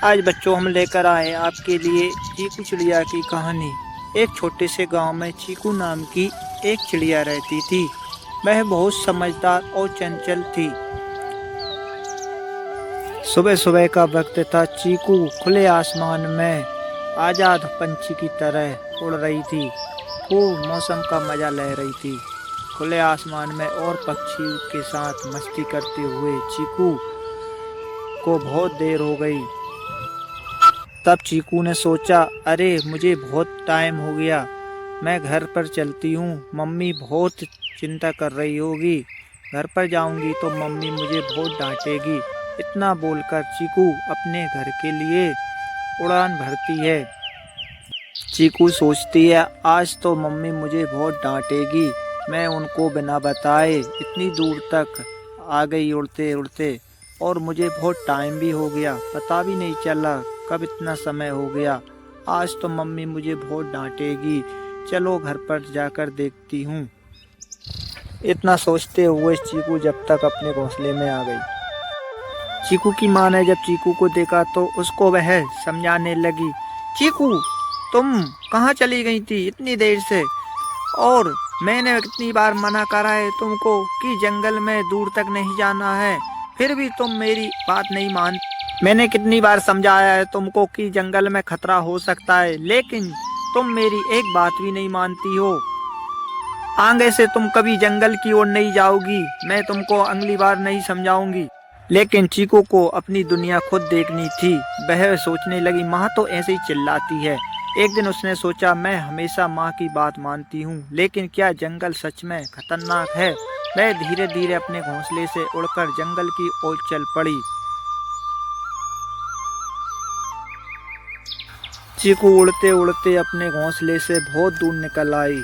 आज बच्चों हम लेकर आए आपके लिए चीकू चिड़िया की कहानी। एक छोटे से गांव में चीकू नाम की एक चिड़िया रहती थी। वह बहुत समझदार और चंचल थी। सुबह सुबह का वक्त था। चीकू खुले आसमान में आजाद पंछी की तरह उड़ रही थी। खूब मौसम का मजा ले रही थी खुले आसमान में, और पक्षी के साथ मस्ती करते हुए। चीकू को बहुत देर हो गई। तब चीकू ने सोचा, अरे मुझे बहुत टाइम हो गया, मैं घर पर चलती हूँ। मम्मी बहुत चिंता कर रही होगी। घर पर जाऊंगी तो मम्मी मुझे बहुत डांटेगी। इतना बोलकर चीकू अपने घर के लिए उड़ान भरती है। चीकू सोचती है, आज तो मम्मी मुझे बहुत डांटेगी। मैं उनको बिना बताए इतनी दूर तक आ गई उड़ते उड़ते, और मुझे बहुत टाइम भी हो गया, पता भी नहीं चला कब इतना समय हो गया। आज तो मम्मी मुझे बहुत डांटेगी। चलो घर पर जाकर देखती हूँ। इतना सोचते हुए चीकू जब तक अपने घोंसले में आ गई। चीकू की माँ ने जब चीकू को देखा तो उसको वह समझाने लगी, चीकू तुम कहाँ चली गई थी इतनी देर से, और मैंने कितनी बार मना करा है तुमको कि जंगल में दूर तक नहीं जाना है, फिर भी तुम मेरी बात नहीं मान। मैंने कितनी बार समझाया है तुमको कि जंगल में खतरा हो सकता है, लेकिन तुम मेरी एक बात भी नहीं मानती हो। आगे से तुम कभी जंगल की ओर नहीं जाओगी। मैं तुमको अगली बार नहीं समझाऊंगी। लेकिन चीकू को अपनी दुनिया खुद देखनी थी। वह सोचने लगी, माँ तो ऐसे ही चिल्लाती है। एक दिन उसने सोचा, मैं हमेशा माँ की बात मानती हूँ, लेकिन क्या जंगल सच में खतरनाक है। वह धीरे धीरे अपने घोंसले से उड़कर जंगल की ओर चल पड़ी। चीकू उड़ते उड़ते अपने घोंसले से बहुत दूर निकल आई।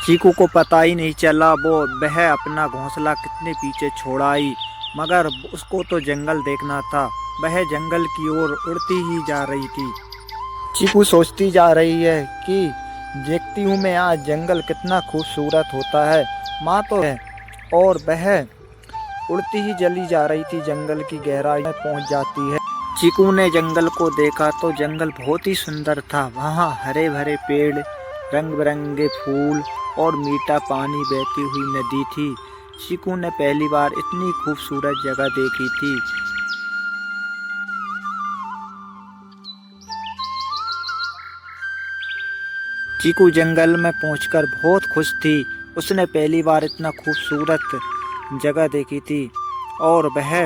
चीकू को पता ही नहीं चला वह अपना घोंसला कितने पीछे छोड़ आई, मगर उसको तो जंगल देखना था। वह जंगल की ओर उड़ती ही जा रही थी। चीकू सोचती जा रही है कि देखती हूँ मैं आज जंगल कितना खूबसूरत होता है। माँ तो है, और वह उड़ती ही चली जा रही थी। जंगल की गहराई में पहुँच जाती है। चीकू ने जंगल को देखा तो जंगल बहुत ही सुंदर था। वहाँ हरे भरे पेड़, रंग बिरंगे फूल और मीठा पानी बहती हुई नदी थी। चीकू ने पहली बार इतनी खूबसूरत जगह देखी थी। चीकू जंगल में पहुंचकर बहुत खुश थी। उसने पहली बार इतना खूबसूरत जगह देखी थी, और वह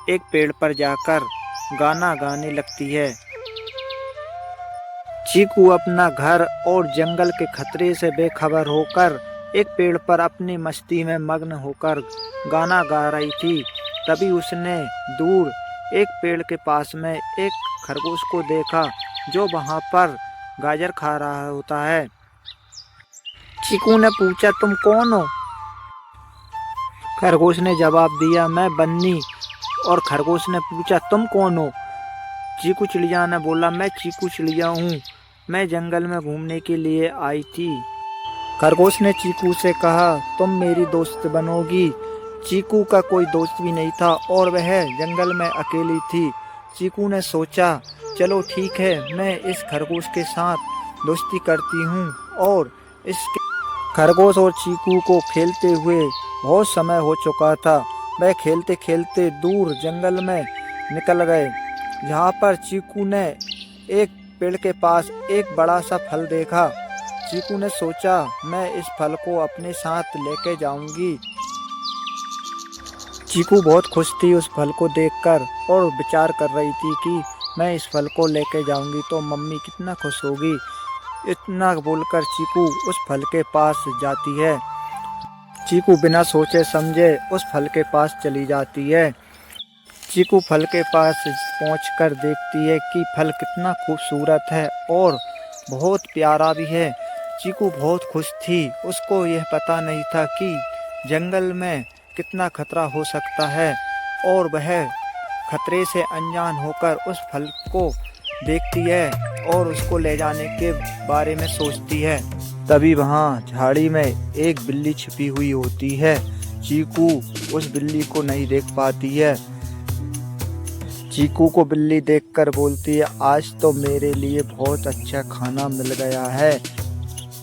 एक पेड़ पर जाकर गाना गाने लगती है। चीकू अपना घर और जंगल के खतरे से बेखबर होकर एक पेड़ पर अपनी मस्ती में मग्न होकर गाना गा रही थी। तभी उसने दूर एक पेड़ के पास में एक खरगोश को देखा, जो वहां पर गाजर खा रहा होता है। चीकू ने पूछा, तुम कौन हो? खरगोश ने जवाब दिया, मैं बन्नी। और खरगोश ने पूछा, तुम कौन हो? चीकू चिड़िया ने बोला, मैं चीकू चिड़िया हूँ, मैं जंगल में घूमने के लिए आई थी। खरगोश ने चीकू से कहा, तुम मेरी दोस्त बनोगी। चीकू का कोई दोस्त भी नहीं था और वह जंगल में अकेली थी। चीकू ने सोचा, चलो ठीक है, मैं इस खरगोश के साथ दोस्ती करती हूँ। और इस खरगोश और चीकू को खेलते हुए बहुत समय हो चुका था। वह खेलते खेलते दूर जंगल में निकल गए, जहाँ पर चीकू ने एक पेड़ के पास एक बड़ा सा फल देखा। चीकू ने सोचा, मैं इस फल को अपने साथ लेके जाऊंगी। चीकू बहुत खुश थी उस फल को देखकर, और विचार कर रही थी कि मैं इस फल को लेके जाऊंगी तो मम्मी कितना खुश होगी। इतना बोलकर चीकू उस फल के पास जाती है। चीकू बिना सोचे समझे उस फल के पास चली जाती है। चीकू फल के पास पहुंचकर देखती है कि फल कितना खूबसूरत है और बहुत प्यारा भी है। चीकू बहुत खुश थी। उसको यह पता नहीं था कि जंगल में कितना खतरा हो सकता है, और वह खतरे से अनजान होकर उस फल को देखती है और उसको ले जाने के बारे में सोचती है। तभी वहाँ झाड़ी में एक बिल्ली छिपी हुई होती है। चीकू उस बिल्ली को नहीं देख पाती है। चीकू को बिल्ली देखकर बोलती है, आज तो मेरे लिए बहुत अच्छा खाना मिल गया है।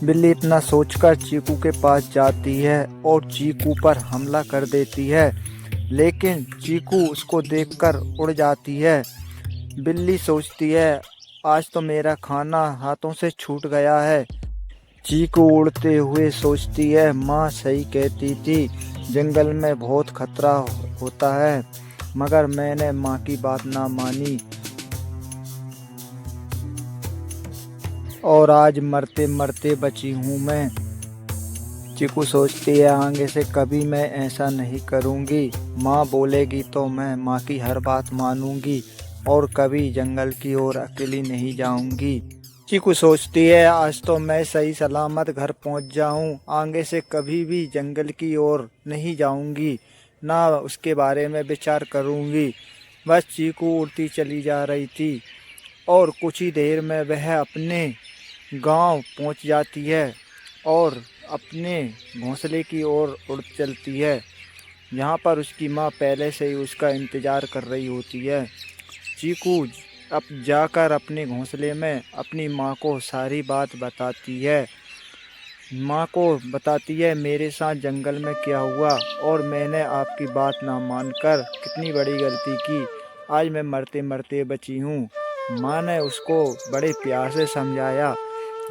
बिल्ली इतना सोचकर चीकू के पास जाती है और चीकू पर हमला कर देती है, लेकिन चीकू उसको देखकर उड़ जाती है। बिल्ली सोचती है, आज तो मेरा खाना हाथों से छूट गया है। चीकू उड़ते हुए सोचती है, माँ सही कहती थी, जंगल में बहुत खतरा होता है, मगर मैंने माँ की बात ना मानी और आज मरते मरते बची हूँ मैं। चीकू सोचती है, आगे से कभी मैं ऐसा नहीं करूँगी। माँ बोलेगी तो मैं माँ की हर बात मानूंगी और कभी जंगल की ओर अकेली नहीं जाऊंगी। चीकू सोचती है, आज तो मैं सही सलामत घर पहुंच जाऊं, आगे से कभी भी जंगल की ओर नहीं जाऊंगी, ना उसके बारे में विचार करूंगी। बस चीकू उड़ती चली जा रही थी और कुछ ही देर में वह अपने गांव पहुंच जाती है और अपने घोंसले की ओर उड़ चलती है, जहां पर उसकी माँ पहले से ही उसका इंतज़ार कर रही होती है। चीकू अब जाकर अपने घोंसले में अपनी माँ को सारी बात बताती है। माँ को बताती है, मेरे साथ जंगल में क्या हुआ और मैंने आपकी बात ना मानकर कितनी बड़ी गलती की। आज मैं मरते मरते बची हूँ। माँ ने उसको बड़े प्यार से समझाया,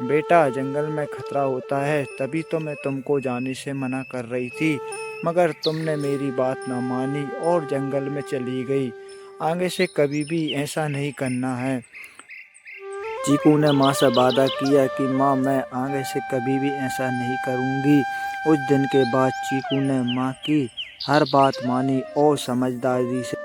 बेटा जंगल में खतरा होता है, तभी तो मैं तुमको जाने से मना कर रही थी, मगर तुमने मेरी बात ना मानी और जंगल में चली गई। आगे से कभी भी ऐसा नहीं करना है। चीकू ने माँ से वादा किया कि माँ मैं आगे से कभी भी ऐसा नहीं करूँगी। उस दिन के बाद चीकू ने माँ की हर बात मानी और समझदारी से